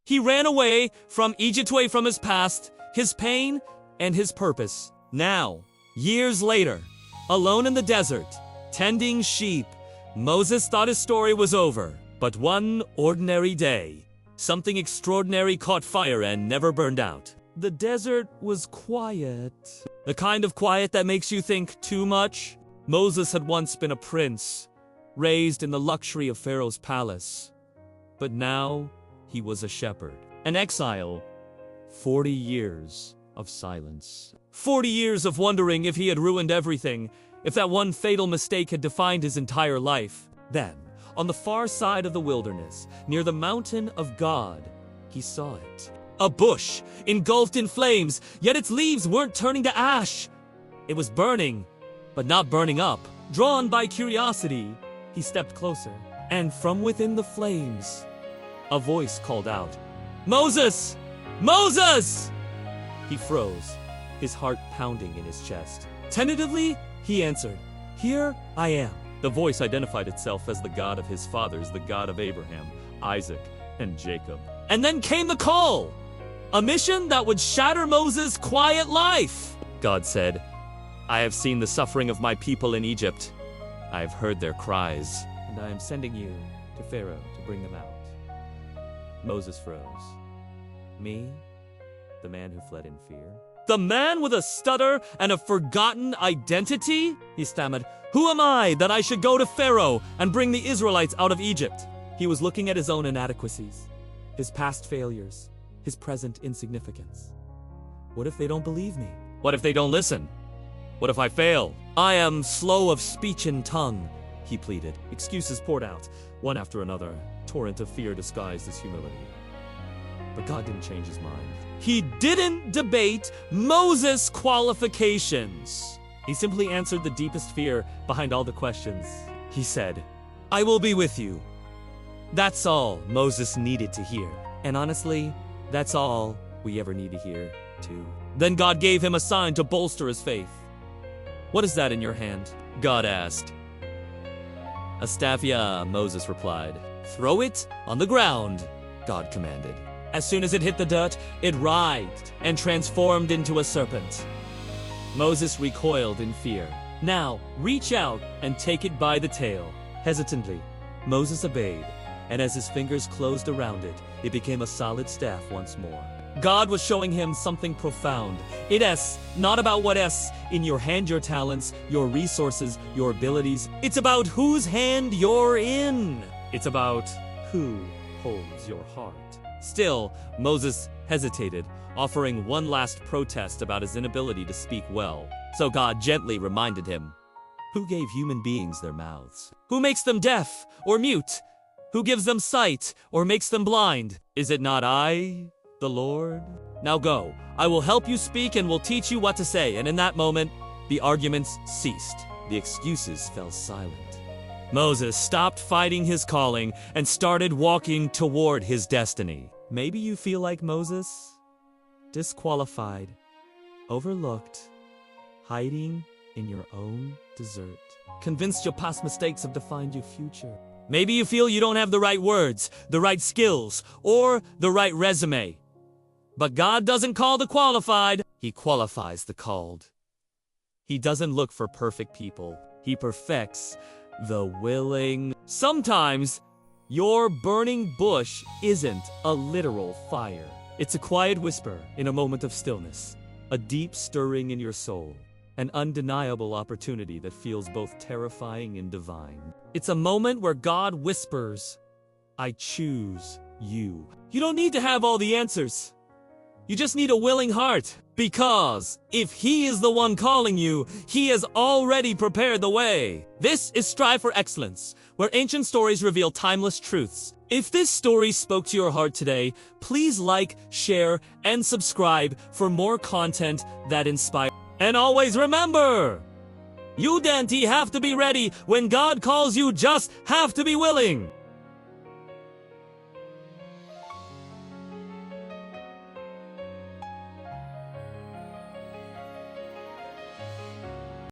He ran away from Egypt, away from his past, his pain, and his purpose. Now, years later, alone in the desert, tending sheep, Moses thought his story was over. But one ordinary day, something extraordinary caught fire and never burned out. The desert was quiet. The kind of quiet that makes you think too much. Moses had once been a prince, raised in the luxury of Pharaoh's palace. But now, he was a shepherd, an exile. 40 years of silence. 40 years of wondering if he had ruined everything, if that one fatal mistake had defined his entire life. Then, on the far side of the wilderness, near the mountain of God, he saw it. A bush, engulfed in flames, yet its leaves weren't turning to ash. It was burning, but not burning up. Drawn by curiosity, he stepped closer, and from within the flames, a voice called out, "Moses! Moses!" He froze, his heart pounding in his chest. Tentatively, he answered, "Here I am." The voice identified itself as the God of his fathers, the God of Abraham, Isaac, and Jacob. And then came the call! A mission that would shatter Moses' quiet life. God said, "I have seen the suffering of my people in Egypt. I have heard their cries, and I am sending you to Pharaoh to bring them out." Moses froze. Me? The man who fled in fear? The man with a stutter and a forgotten identity? He stammered, "Who am I that I should go to Pharaoh and bring the Israelites out of Egypt?" He was looking at his own inadequacies, his past failures, his present insignificance. What if they don't believe me? What if they don't listen? What if I fail? I am slow of speech and tongue, he pleaded. Excuses poured out, one after another, torrent of fear disguised as humility. But God didn't change his mind. He didn't debate Moses' qualifications. He simply answered the deepest fear behind all the questions. He said, "I will be with you." That's all Moses needed to hear. And honestly, that's all we ever need to hear, too. Then God gave him a sign to bolster his faith. "What is that in your hand?" God asked. "A staff, yeah," Moses replied. "Throw it on the ground," God commanded. As soon as it hit the dirt, it writhed and transformed into a serpent. Moses recoiled in fear. "Now, reach out and take it by the tail." Hesitantly, Moses obeyed, and as his fingers closed around it, it became a solid staff once more. God was showing him something profound. It's not about what is in your hand, your talents, your resources, your abilities. It's about whose hand you're in. It's about who holds your heart. Still, Moses hesitated, offering one last protest about his inability to speak well. So God gently reminded him, "Who gave human beings their mouths? Who makes them deaf or mute? Who gives them sight or makes them blind? Is it not I, the Lord? Now go, I will help you speak and will teach you what to say." And in that moment, the arguments ceased. The excuses fell silent. Moses stopped fighting his calling and started walking toward his destiny. Maybe you feel like Moses, disqualified, overlooked, hiding in your own desert, convinced your past mistakes have defined your future. Maybe you feel you don't have the right words, the right skills, or the right resume. But God doesn't call the qualified, He qualifies the called. He doesn't look for perfect people, He perfects the willing. Sometimes, your burning bush isn't a literal fire. It's a quiet whisper in a moment of stillness, a deep stirring in your soul, an undeniable opportunity that feels both terrifying and divine. It's a moment where God whispers, "I choose you." You don't need to have all the answers. You just need a willing heart. Because if He is the one calling you, He has already prepared the way. This is Strive for Excellence, where ancient stories reveal timeless truths. If this story spoke to your heart today, please like, share, and subscribe for more content that inspires. And always remember, you don't have to be ready when God calls you, just have to be willing.